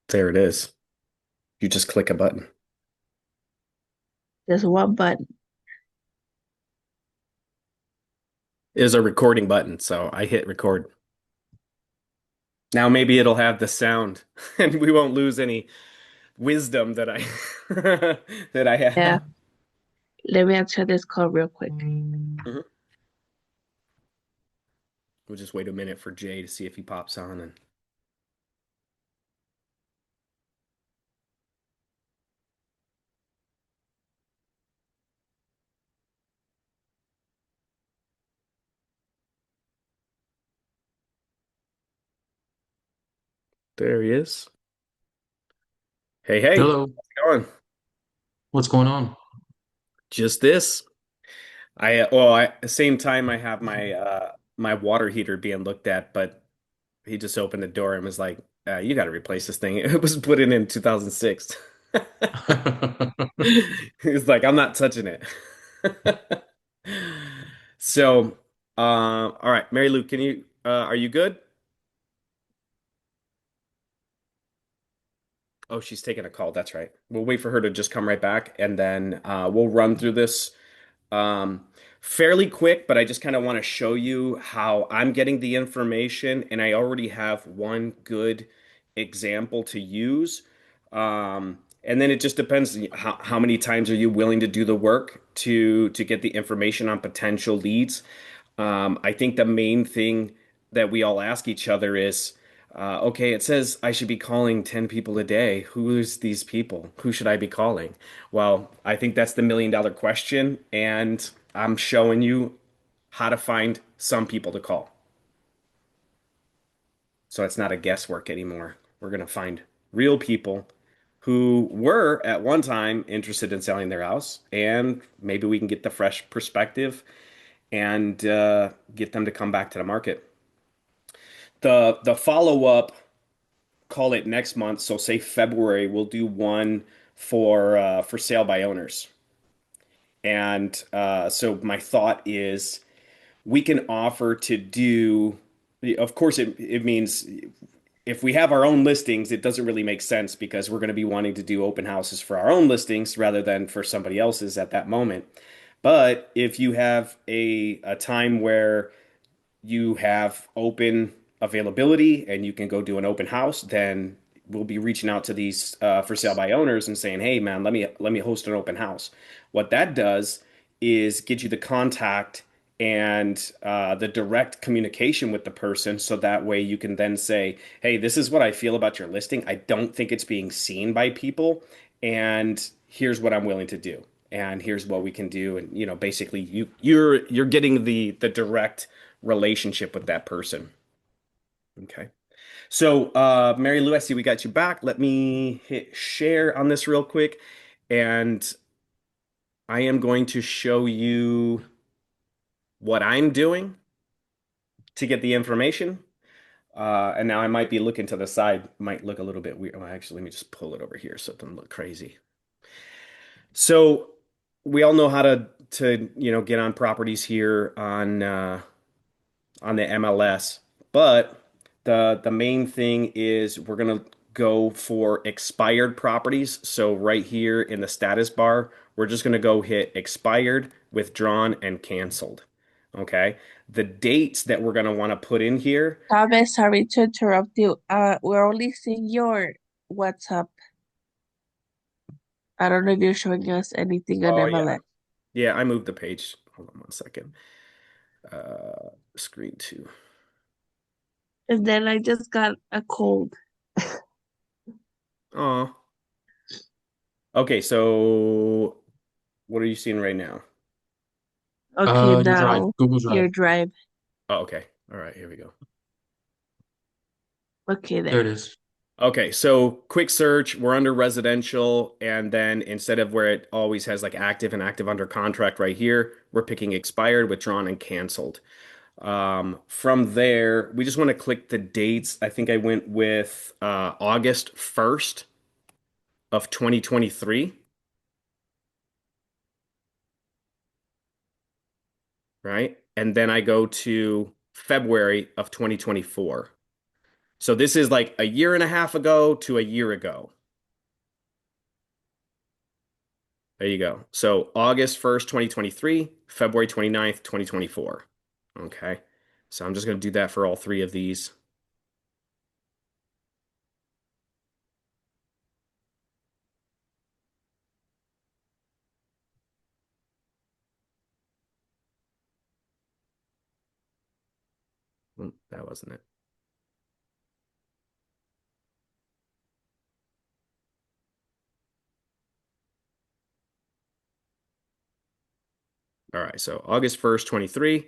There it is. You just click a button. Just one button. It is a recording button, so I hit record. Now maybe it'll have the sound and we won't lose any wisdom that I that I Yeah. have. Let me answer this call real quick. Mhm. We'll just wait a minute for Jay to see if he pops on and there he is. Hey, hey, how's Hello, it going? what's going on? Just this. At the same time I have my water heater being looked at, but he just opened the door and was like, "You got to replace this thing. It was put in 2006." He's like, "I'm not touching it." So, all right, Mary Lou, are you good? Oh, she's taking a call. That's right. We'll wait for her to just come right back, and then we'll run through this um, fairly quick. But I just kind of want to show you how I'm getting the information, and I already have one good example to use. And then it just depends how many times are you willing to do the work to get the information on potential leads. I think the main thing that we all ask each other is, okay, it says I should be calling 10 people a day. Who's these people? Who should I be calling? Well, I think that's the million-dollar question, and I'm showing you how to find some people to call. So it's not a guesswork anymore. We're going to find real people who were at one time interested in selling their house, and maybe we can get the fresh perspective and get them to come back to the market. The follow up, call it next month, so say February, we'll do one for sale by owners. And so my thought is we can offer to do, of course, it means if we have our own listings, it doesn't really make sense because we're going to be wanting to do open houses for our own listings rather than for somebody else's at that moment. But if you have a time where you have open availability and you can go do an open house, then we'll be reaching out to these for sale by owners and saying, "Hey, man, let me host an open house." What that does is get you the contact and the direct communication with the person, so that way you can then say, "Hey, this is what I feel about your listing. I don't think it's being seen by people, and here's what I'm willing to do." And here's what we can do, and basically, you're getting the direct relationship with that person. Okay. So, Mary Lou, I see we got you back. Let me hit share on this real quick. And I am going to show you what I'm doing to get the information. And now I might be looking to the side, might look a little bit weird. Well, actually, let me just pull it over here so it doesn't look crazy. So we all know how to get on properties here on the MLS. But the main thing is we're gonna go for expired properties. So right here in the status bar, we're just gonna go hit expired, withdrawn, and canceled. Okay. The dates that we're gonna want to put in here. Thomas, sorry to interrupt you. We're only seeing your WhatsApp. I don't know if you're showing us anything on Oh yeah. MLS. Yeah, I moved the page. Hold on one second. Screen two. And then I just got a cold. Oh. Okay, so what are you seeing right now? Okay, Your Drive, now Google Drive. your drive. Oh, okay. All right, here we go. Okay, There it there. is. Okay, so quick search, we're under residential, and then instead of where it always has like active and active under contract right here, we're picking expired, withdrawn, and canceled. From there, we just want to click the dates. I think I went with August 1st of 2023, right? And then I go to February of 2024. So this is like a year and a half ago to a year ago. There you go. So August 1st, 2023, February 29th, 2024. Okay. So I'm just going to do that for all three of these. That wasn't it. All right. So August 1st, 23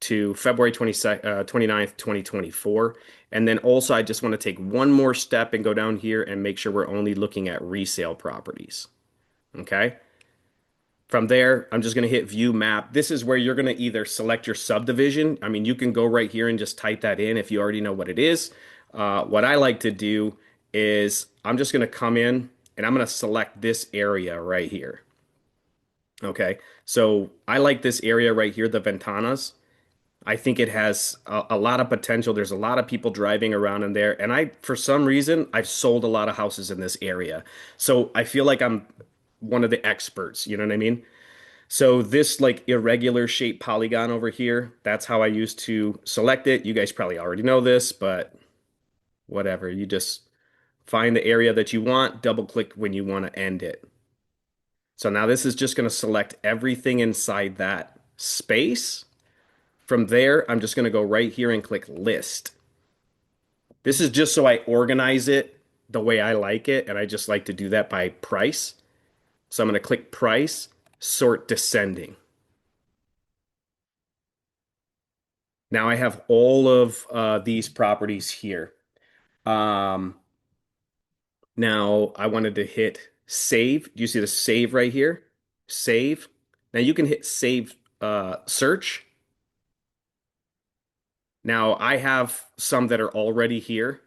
to February 29th, 2024. And then also, I just want to take one more step and go down here and make sure we're only looking at resale properties. Okay. From there, I'm just going to hit view map. This is where you're going to either select your subdivision. I mean, you can go right here and just type that in if you already know what it is. What I like to do is I'm just going to come in and I'm going to select this area right here. Okay. So I like this area right here, the Ventanas. I think it has a lot of potential. There's a lot of people driving around in there. And for some reason, I've sold a lot of houses in this area. So I feel like I'm one of the experts. You know what I mean? So this like irregular shaped polygon over here, that's how I used to select it. You guys probably already know this, but whatever. You just find the area that you want, double click when you want to end it. So now this is just going to select everything inside that space. From there, I'm just going to go right here and click list. This is just so I organize it the way I like it, and I just like to do that by price. So I'm going to click price, sort descending. Now I have all of these properties here. Um, Now I wanted to hit save. Do you see the save right here? Save. Now you can hit save search. Now I have some that are already here,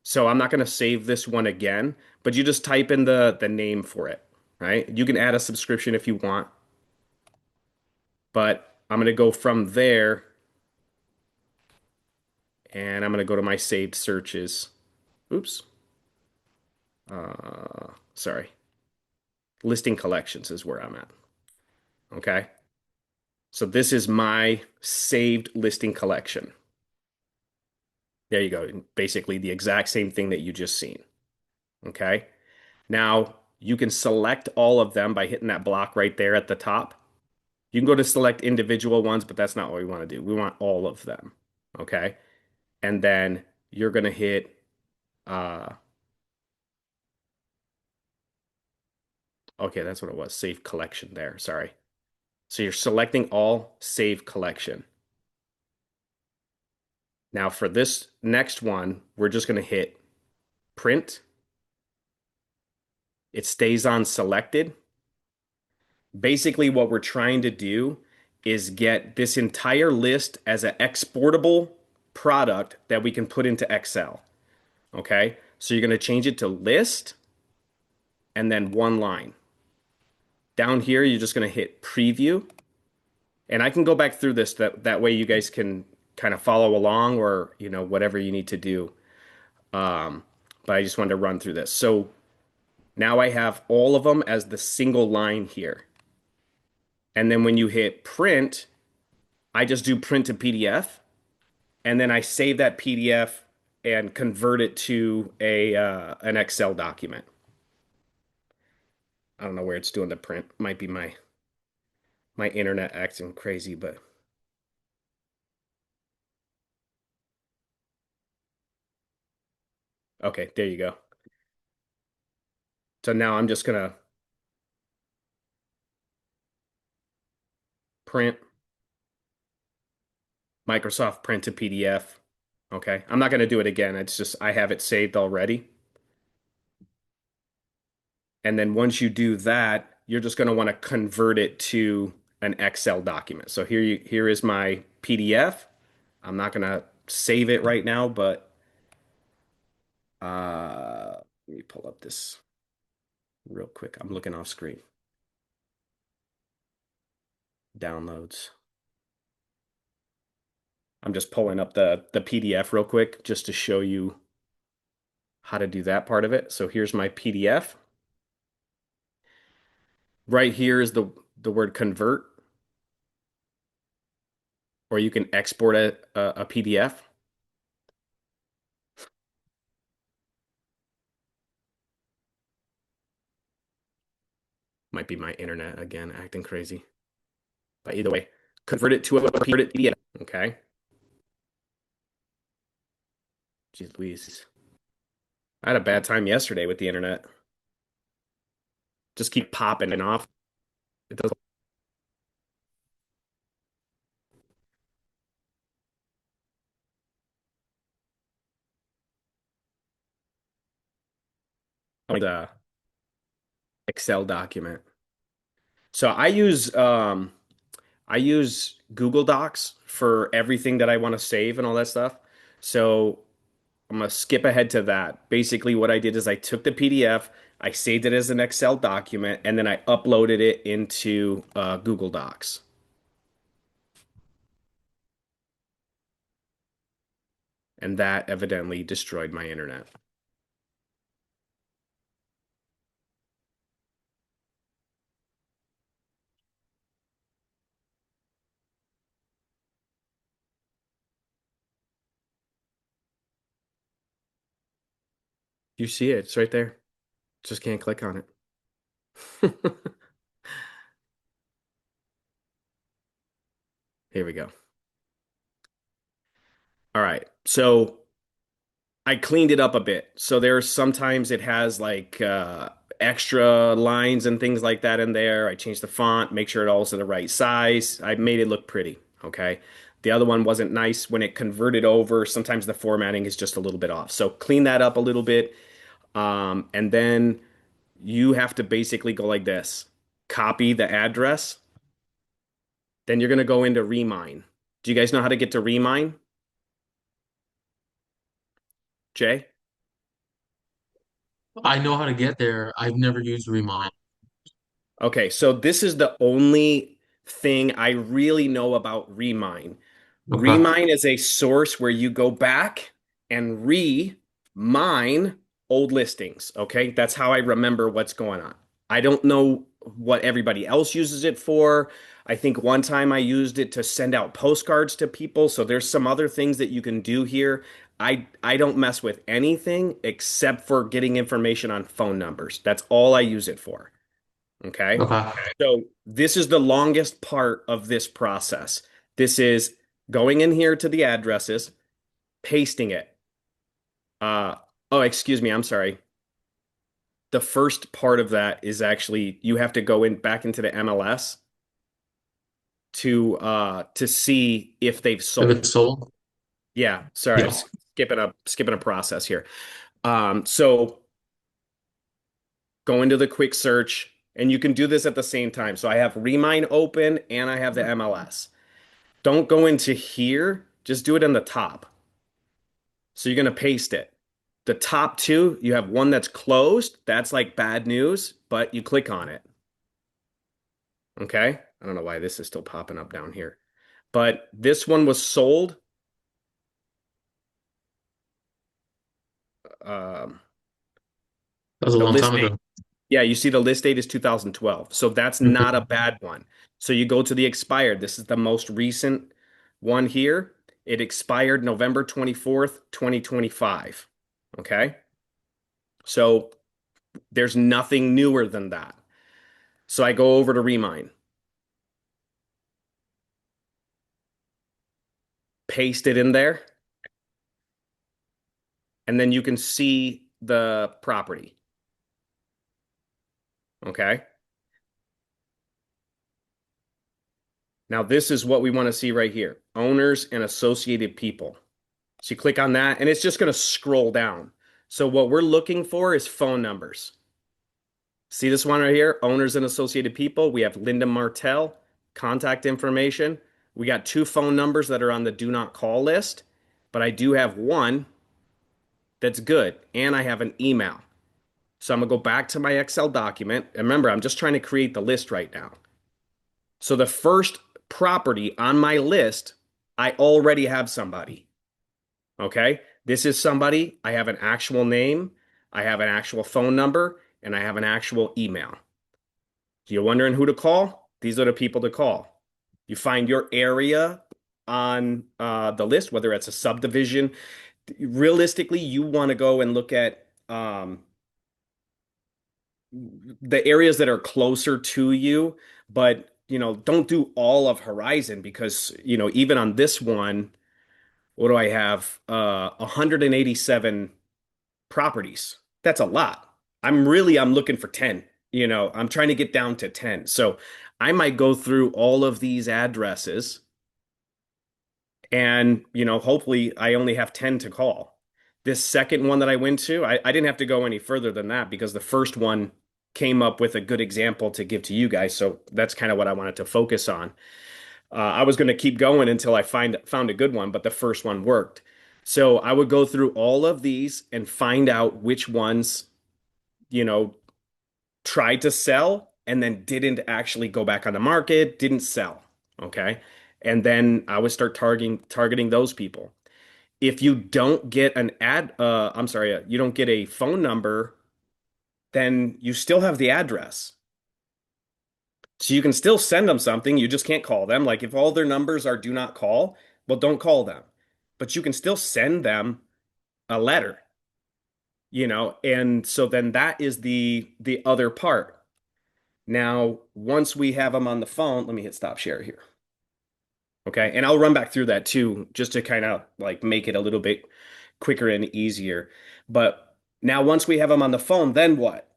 so I'm not going to save this one again, but you just type in the name for it, right? You can add a subscription if you want, but I'm going to go from there and I'm going to go to my saved searches. Oops. Sorry. Listing collections is where I'm at. Okay. So this is my saved listing collection. There you go. Basically the exact same thing that you just seen. Okay. Now you can select all of them by hitting that block right there at the top. You can go to select individual ones, but that's not what we want to do. We want all of them. Okay. And then you're going to hit, uh, okay, that's what it was. Save collection there. Sorry. So you're selecting all, save collection. Now for this next one, we're just going to hit print. It stays on selected. Basically, what we're trying to do is get this entire list as an exportable product that we can put into Excel. Okay. So you're going to change it to list and then one line. Down here, you're just going to hit preview. And I can go back through this that way you guys can kind of follow along or, whatever you need to do. Um, but I just wanted to run through this. So now I have all of them as the single line here. And then when you hit print, I just do print to PDF, and then I save that PDF and convert it to a an Excel document. I don't know where it's doing the print. Might be my internet acting crazy, but okay, there you go. So now I'm just gonna print Microsoft print to PDF. Okay, I'm not gonna do it again. It's just I have it saved already. And then once you do that, you're just going to want to convert it to an Excel document. So here is my PDF. I'm not going to save it right now, but let me pull up this real quick. I'm looking off screen. Downloads. I'm just pulling up the PDF real quick just to show you how to do that part of it. So here's my PDF. Right here is the word convert, or you can export a PDF. Might be my internet again, acting crazy. But either way, convert it to a PDF. Okay. Jeez Louise. I had a bad time yesterday with the internet. Just keep popping and off. It doesn't like the Excel document. So I use Google Docs for everything that I want to save and all that stuff. So I'm gonna skip ahead to that. Basically, what I did is I took the PDF, I saved it as an Excel document, and then I uploaded it into Google Docs. And that evidently destroyed my internet. You see it, it's right there. Just can't click on it. Here we go. All right. So I cleaned it up a bit. So there's sometimes it has like extra lines and things like that in there. I changed the font, make sure it all's the right size. I made it look pretty. Okay. The other one wasn't nice when it converted over. Sometimes the formatting is just a little bit off. So clean that up a little bit. And then you have to basically go like this. Copy the address. Then you're going to go into Remine. Do you guys know how to get to Remine? Jay? I know how to get there. I've never used Remind. Okay, so this is the only thing I really know about Remine. Okay. Remine is a source where you go back and re-mine old listings. Okay, that's how I remember what's going on. I don't know what everybody else uses it for. I think one time I used it to send out postcards to people. So there's some other things that you can do here. I don't mess with anything except for getting information on phone numbers. That's all I use it for. Okay. Okay. So this is the longest part of this process. This is going in here to the addresses, pasting it. Uh, oh, excuse me. I'm sorry. The first part of that is actually you have to go in back into the MLS to see if they've If sold. it's sold? Yeah, sorry, I'm Yeah. skipping a process here. So go into the quick search, and you can do this at the same time. So I have Remine open and I have the MLS. Don't go into here, just do it in the top. So you're going to paste it. The top two, you have one that's closed. That's like bad news, but you click on it. Okay. I don't know why this is still popping up down here. But this one was sold. Um, That was a the long list time date, ago. yeah, you see the list date is 2012. So that's not a Mhm. bad one. So you go to the expired. This is the most recent one here. It expired November 24th, 2025. Okay. So there's nothing newer than that. So I go over to Remine, paste it in there, and then you can see the property. Okay. Now, this is what we want to see right here, owners and associated people. So you click on that, and it's just going to scroll down. So what we're looking for is phone numbers. See this one right here, owners and associated people. We have Linda Martell, contact information. We got two phone numbers that are on the do not call list, but I do have one that's good, and I have an email. So I'm gonna go back to my Excel document. And remember, I'm just trying to create the list right now. So the first property on my list I already have somebody. Okay. This is somebody, I have an actual name, I have an actual phone number, and I have an actual email. You're wondering who to call? These are the people to call. You find your area on the list, whether it's a subdivision. Realistically, you want to go and look at the areas that are closer to you, but don't do all of Horizon because, even on this one, what do I have? 187 properties. That's a lot. I'm looking for 10. I'm trying to get down to 10. So I might go through all of these addresses and, hopefully I only have 10 to call. This second one that I went to, I didn't have to go any further than that because the first one came up with a good example to give to you guys. So that's kind of what I wanted to focus on. I was going to keep going until I found a good one, but the first one worked. So I would go through all of these and find out which ones, you know, tried to sell and then didn't actually go back on the market, didn't sell. Okay. And then I would start targeting those people. If you don't get an I'm sorry, you don't get a phone number, then you still have the address. So you can still send them something, you just can't call them. Like if all their numbers are do not call, well, don't call them. But you can still send them a letter, and so then that is the other part. Now, once we have them on the phone, let me hit stop share here. Okay. And I'll run back through that too, just to kind of like make it a little bit quicker and easier. But now, once we have them on the phone, then what?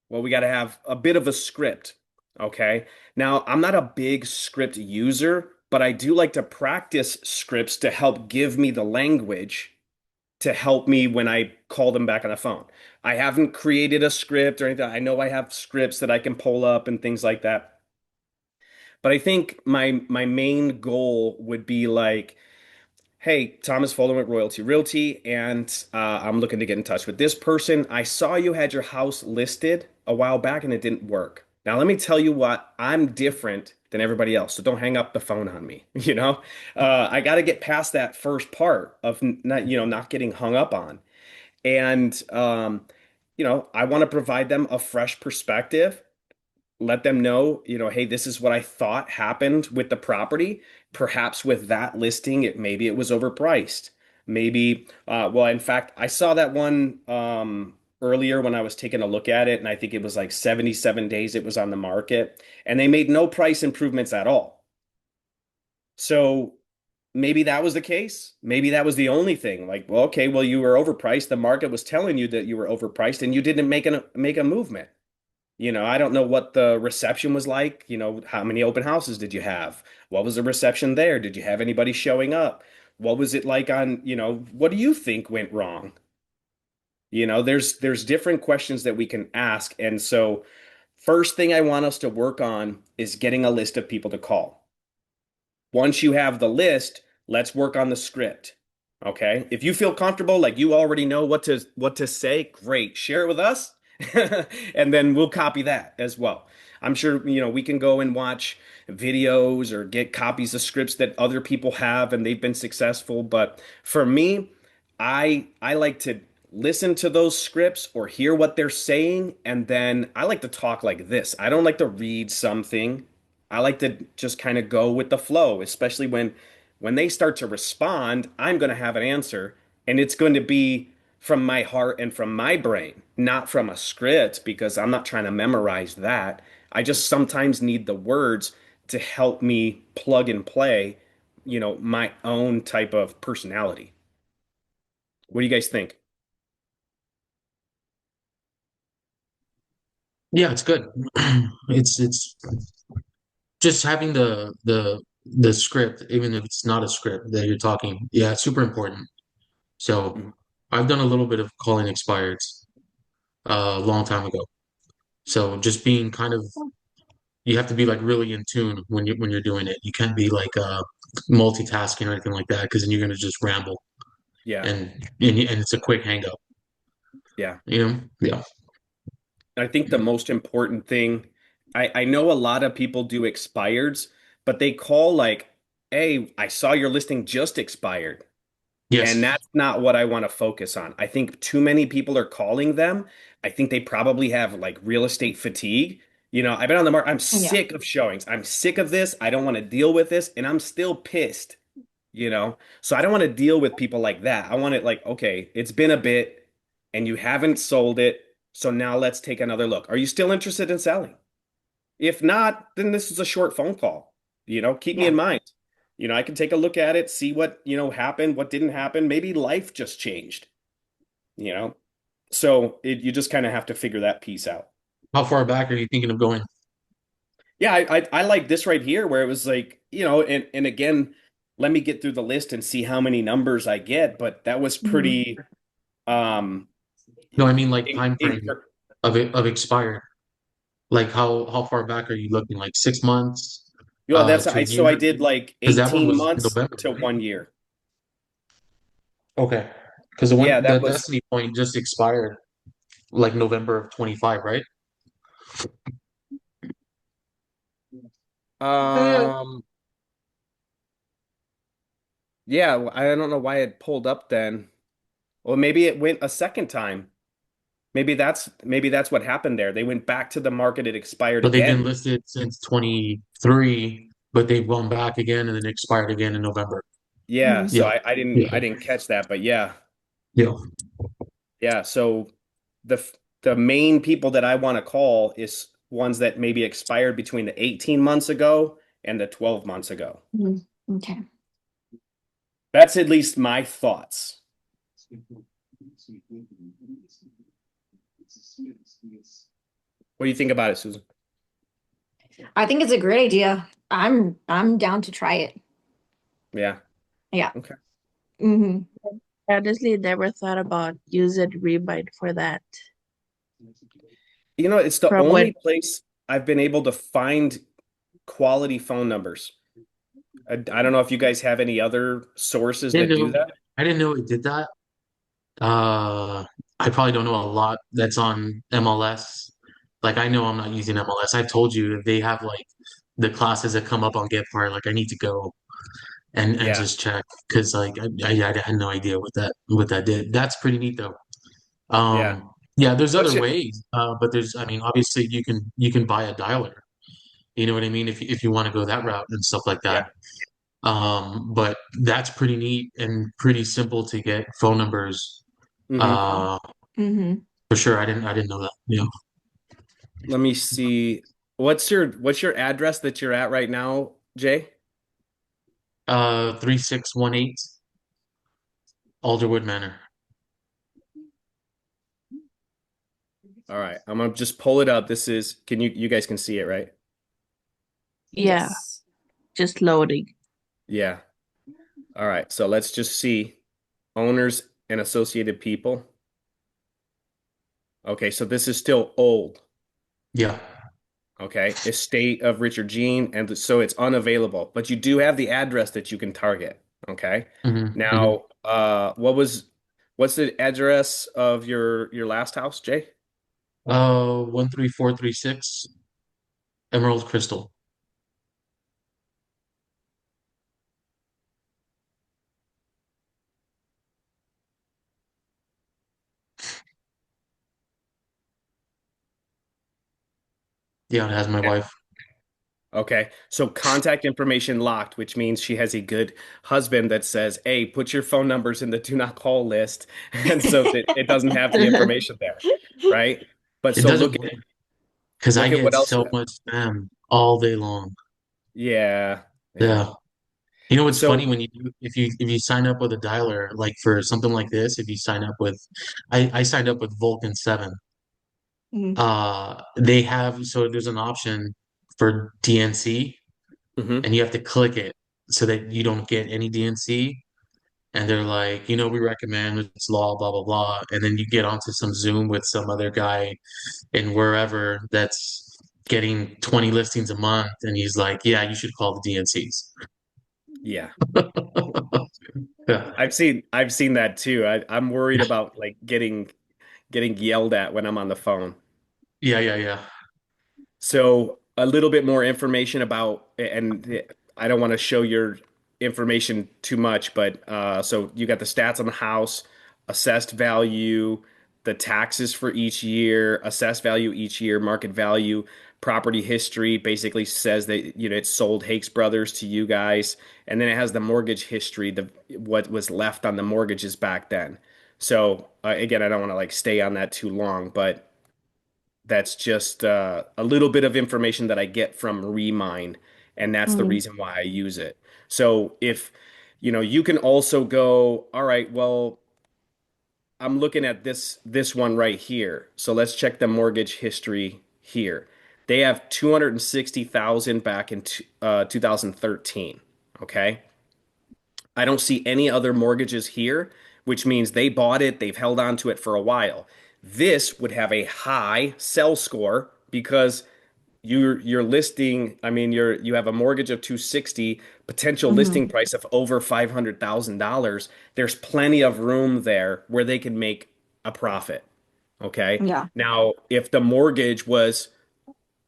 Well, we got to have a bit of a script. Okay. Now, I'm not a big script user, but I do like to practice scripts to help give me the language to help me when I call them back on the phone. I haven't created a script or anything. I know I have scripts that I can pull up and things like that. But I think my main goal would be like, hey, Thomas Fuller at Royal T Realty, and I'm looking to get in touch with this person. I saw you had your house listed a while back and it didn't work. Now, let me tell you what, I'm different than everybody else, so don't hang up the phone on me. I got to get past that first part of not getting hung up on. And, I want to provide them a fresh perspective, let them know, hey, this is what I thought happened with the property. Perhaps with that listing, maybe it was overpriced. Maybe, well, in fact, I saw that one earlier when I was taking a look at it, and I think it was like 77 days it was on the market, and they made no price improvements at all. So maybe that was the case. Maybe that was the only thing. Like, well, okay, well, you were overpriced. The market was telling you that you were overpriced, and you didn't make a movement. I don't know what the reception was like. How many open houses did you have? What was the reception there? Did you have anybody showing up? What was it like what do you think went wrong? There's different questions that we can ask. And so first thing I want us to work on is getting a list of people to call. Once you have the list, let's work on the script. Okay? If you feel comfortable, like you already know what to say, great. Share it with us, and then we'll copy that as well. I'm sure, we can go and watch videos or get copies of scripts that other people have and they've been successful. But for me, I like to listen to those scripts or hear what they're saying, and then I like to talk like this. I don't like to read something. I like to just kind of go with the flow, especially when they start to respond, I'm going to have an answer and it's going to be from my heart and from my brain, not from a script because I'm not trying to memorize that. I just sometimes need the words to help me plug and play, my own type of personality. What do you guys think? Yeah, it's good. It's just having the script, even if it's not a script that you're talking. Yeah, it's super important. So Mhm. I've done a little bit of calling expireds a long time ago. So just being kind of you have to be like really in tune when you're doing it. You can't be like multitasking or anything like that because then you're gonna just ramble Yeah, and it's a quick hang up. yeah. Yeah. I think the most important thing, I know a lot of people do expireds, but they call like hey, I saw your listing just expired. And Yes. that's not what I want to focus on. I think too many people are calling them. I think they probably have like real estate fatigue. I've been on the market. I'm Yeah. sick of showings. I'm sick of this. I don't want to deal with this. And I'm still pissed. So I don't want to deal with people like that. I want it like, okay, it's been a bit and you haven't sold it. So now let's take another look. Are you still interested in selling? If not, then this is a short phone call. Keep me in Yeah. mind. I can take a look at it, see what, happened, what didn't happen. Maybe life just changed, you know? So you just kind of have to figure that piece out. How far back are you thinking of going? Yeah, I like this right here where it was like, and again, let me get through the list and see how many numbers I get, but that was Mhm. pretty um No, I mean like in, time in, frame of expired. Like how far back are you looking? Like 6 months, that's to a so I year? did like Because that one 18 was months November, to right? 1 year. Okay. Because the Yeah, one the that was Destiny point just expired like November of 25, right? um yeah, I don't know why it pulled up then. Well, maybe it went a second time. Maybe that's what happened there. They went back to the market, it expired But they've been again. listed since 23, but they've gone back again and then expired again in November. Yeah, so Yeah. I Yeah. didn't catch that, but yeah. Yeah. Yeah, so the main people that I want to call is ones that maybe expired between the 18 months ago and the 12 months ago. Mhm. Okay. That's at least my thoughts. What do you think about it, Susan? I think it's a great idea. I'm down to try it. Yeah. Yeah. Okay. Hmm. Honestly, never thought about using Rebite for that. It's the From only when, place I've been able to find quality phone numbers. I don't know if you guys have any other sources Didn't that do know that. I didn't know it did that. Uh, I probably don't know a lot that's on MLS. Like I know I'm not using MLS. I've told you they have like the classes that come up on Get Fired. Like I need to go and Yeah. just check because like I had no idea what that did. That's pretty neat though. Yeah. Yeah, there's What's other your ways, but there's I mean obviously you can buy a dialer. You know what I mean if you want to go that route and stuff like that. Yeah. But that's pretty neat and pretty simple to get phone numbers. Hmm. Uh, Hmm. for sure. I didn't know that. Yeah. Let me see. What's your address that you're at right now, Jay? 3618 Alderwood Manor. All right. I'm gonna just pull it up. This is can you guys can see it, right? yeah, Yes. just loading. Yeah. All right. So let's just see owners and associated people. Okay, so this is still old. Yeah. Okay. Estate of Richard Gene, and so it's unavailable, but you do have the address that you can target. Okay. Hmm. Now, what's the address of your last house, Jay? 13436 Emerald Crystal. Yeah, it has my wife. Okay. So contact information locked, which means she has a good husband that says, "Hey, put your phone numbers in the do not call list." And so that it doesn't have the information there, right? But It so doesn't work because I look at get what else you so have. much spam all day long. Yeah. Yeah. Yeah. You know what's funny So, when you do if you sign up with a dialer like for something like this, if you sign up with I signed up with Vulcan 7. Hmm. They have so there's an option for DNC mhm. and you have to click it so that you don't get any DNC. And they're like, we recommend it's law, blah, blah, blah. And then you get onto some Zoom with some other guy in wherever that's getting 20 listings a month. And he's like, yeah, you should call the DNCs. Yeah. Yeah. I've seen that too. I'm worried about like getting yelled at when I'm on the phone. Yeah, yeah, yeah. So a little bit more information about, and I don't want to show your information too much, but so you got the stats on the house, assessed value, the taxes for each year, assessed value each year, market value, property history basically says that it sold Hakes Brothers to you guys, and then it has the mortgage history, the what was left on the mortgages back then. So again, I don't want to like stay on that too long, but that's just a little bit of information that I get from Remine, and that's the Mm, reason why I use it. So if you can also go, all right, well, I'm looking at this one right here. So let's check the mortgage history here. They have 260,000 back in 2013. Okay. I don't see any other mortgages here, which means they bought it, they've held on to it for a while. This would have a high sell score because you're listing, I mean, you have a mortgage of 260, potential mhm. listing price of over $500,000. There's plenty of room there where they can make a profit. Okay. Yeah. Now, if the mortgage was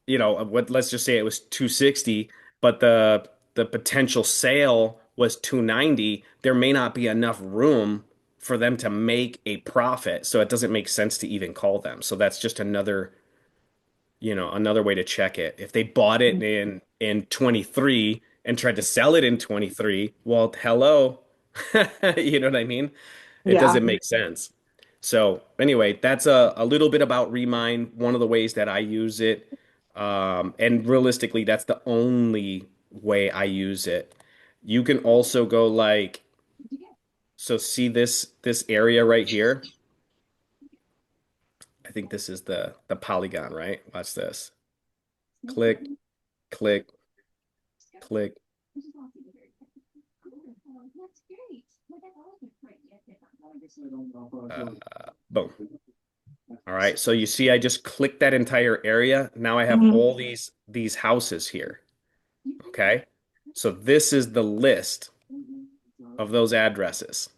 what let's just say it was 260, but the potential sale was 290, there may not be enough room for them to make a profit. So it doesn't make sense to even call them. So that's just another way to check it. If they bought it in 23 and tried to sell it in 23, well, hello. You know what I mean? It Yeah. doesn't make sense. So anyway, that's a little bit about Remind, one of the ways that I use it. And realistically, that's the only way I use it. You can also go like, so see this area right here? I think this is the polygon, right? Watch this. Click, click, click. Uh, Boom. All right. So you see, I just clicked that entire area. Now I have Mhm. all these houses here. Okay. So this is the list of those addresses.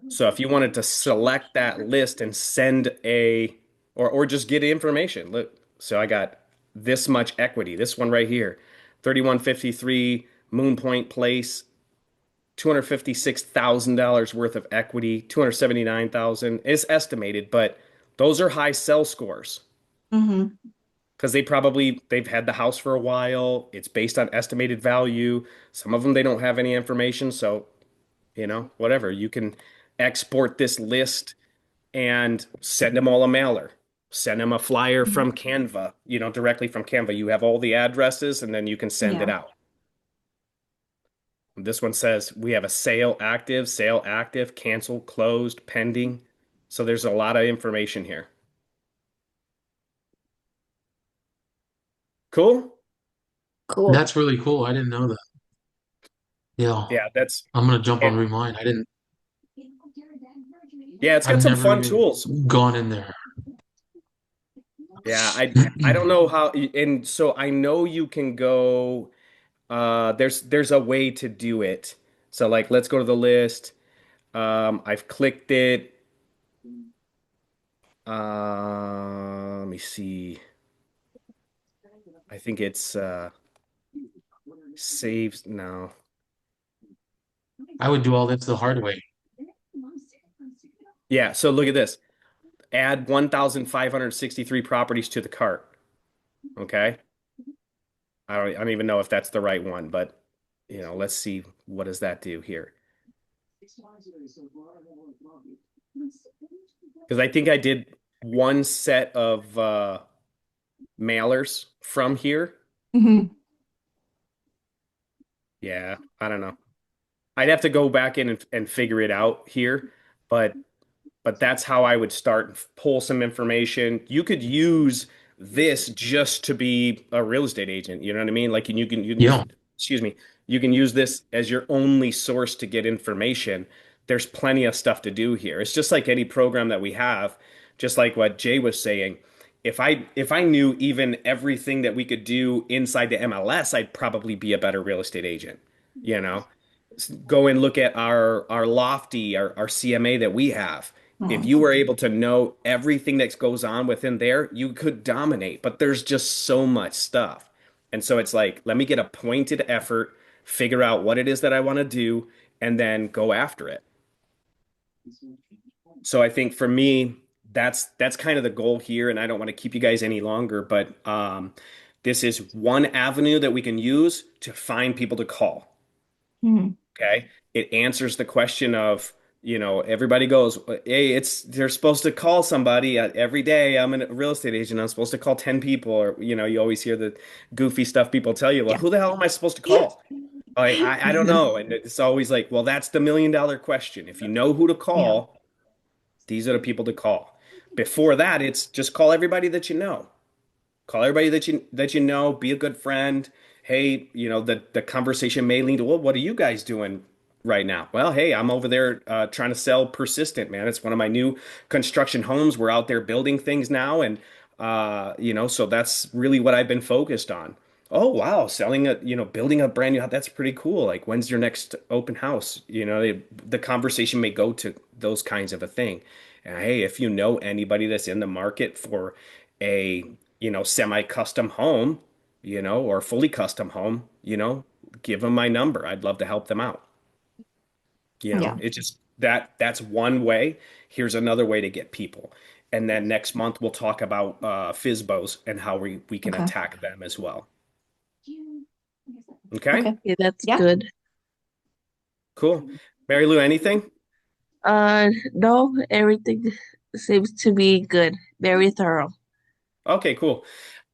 So if you wanted to select that list and send or just get information, look, so I got this much equity, this one right here, 3153 Moon Point Place, $256,000 worth of equity, 279,000 is estimated, but those are high sell scores Mhm. because they've had the house for a while. It's based on estimated value. Some of them they don't have any information, so whatever. You can export this list and send them all a mailer. Send them a flyer from Canva, directly from Canva. You have all the addresses and then you can send it Yeah. out. This one says we have a sale active, cancel, closed, pending. So there's a lot of information here. Cool? Cool. That's really cool. I didn't know that. Yeah, Yeah, that's I'm gonna jump on it. Remind. I didn't. Yeah, it's got I've some never fun even tools. gone in there. Yeah, I don't know how, and so I know you can go there's a way to do it. So like let's go to the list. I've clicked it. Let me see. I think it's saves now. I would do all this the hard way. Yeah, so look at this. Add 1,563 properties to the cart. Okay. I don't even know if that's the right one, but let's see what does that do here. Because I think I did one set of mailers from here. Mhm. Yeah, I don't know. I'd have to go back in and figure it out here, but that's how I would start and pull some information. You could use this just to be a real estate agent. You know what I mean? Like, and you can use, Yeah, excuse me, you can use this as your only source to get information. There's plenty of stuff to do here. It's just like any program that we have, just like what Jay was saying. If I knew even everything that we could do inside the MLS, I'd probably be a better real estate agent. You know, go and look at our Lofty, our CMA that we have. If Mhm. you were able to know everything that goes on within there, you could dominate. But there's just so much stuff. And so it's like, let me get a pointed effort, figure out what it is that I want to do, and then go after it. So I think for me, that's kind of the goal here, and I don't want to keep you guys any longer, but this is one avenue that we can use to find people to call. Mhm. Okay. It answers the question of, everybody goes, hey, they're supposed to call somebody every day. I'm a real estate agent. I'm supposed to call 10 people, or, you always hear the goofy stuff people tell you. Well, Yeah. who the hell am I supposed to call? Like, I don't know. And it's always like, well, that's the $1 million question. If you know who to Yeah. call, these are the people to call. Before that, it's just call everybody that you know. Call everybody that you know, be a good friend. Hey, the conversation may lead to, well, what are you guys doing right now? Well, hey, I'm over there trying to sell Persistent, man. It's one of my new construction homes. We're out there building things now, and so that's really what I've been focused on. Oh, wow, building a brand new house, that's pretty cool. Like, when's your next open house? The conversation may go to those kinds of a thing. And hey, if you know anybody that's in the market for a semi-custom home, or fully custom home, give them my number. I'd love to help them out. Yeah. It's just that's one way. Here's another way to get people. And then next month we'll talk about FISBOs and how we can Okay. attack them as well. Okay, Okay. Yeah, that's Yeah. good. cool. Mary Lou, anything? No, everything seems to be good. Very thorough. Okay, cool.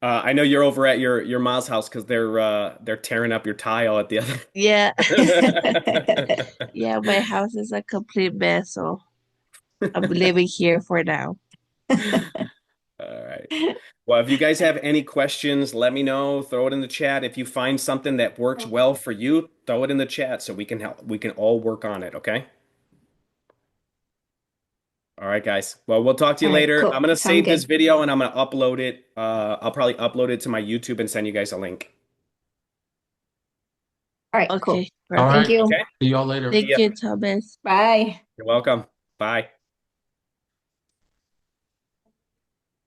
I know you're over at your mom's house because they're tearing up your tile at the other. Yeah. Yeah, my house is a complete mess, so I'm living here for now. All right. Well, if you guys have any questions, let me know. Throw it in the chat. If you find something that works well for you, throw it in the chat so we can help. We can all work on it. Okay. All right, guys. Well, we'll talk to you All right, later. I'm cool. gonna Sound save this good. video and I'm gonna upload it. I'll probably upload it to my YouTube and send you guys a link. All right, cool. Okay, All Thank right. perfect. you. Okay. See y'all later. See Thank ya. you, Thomas. Bye. You're welcome. Bye.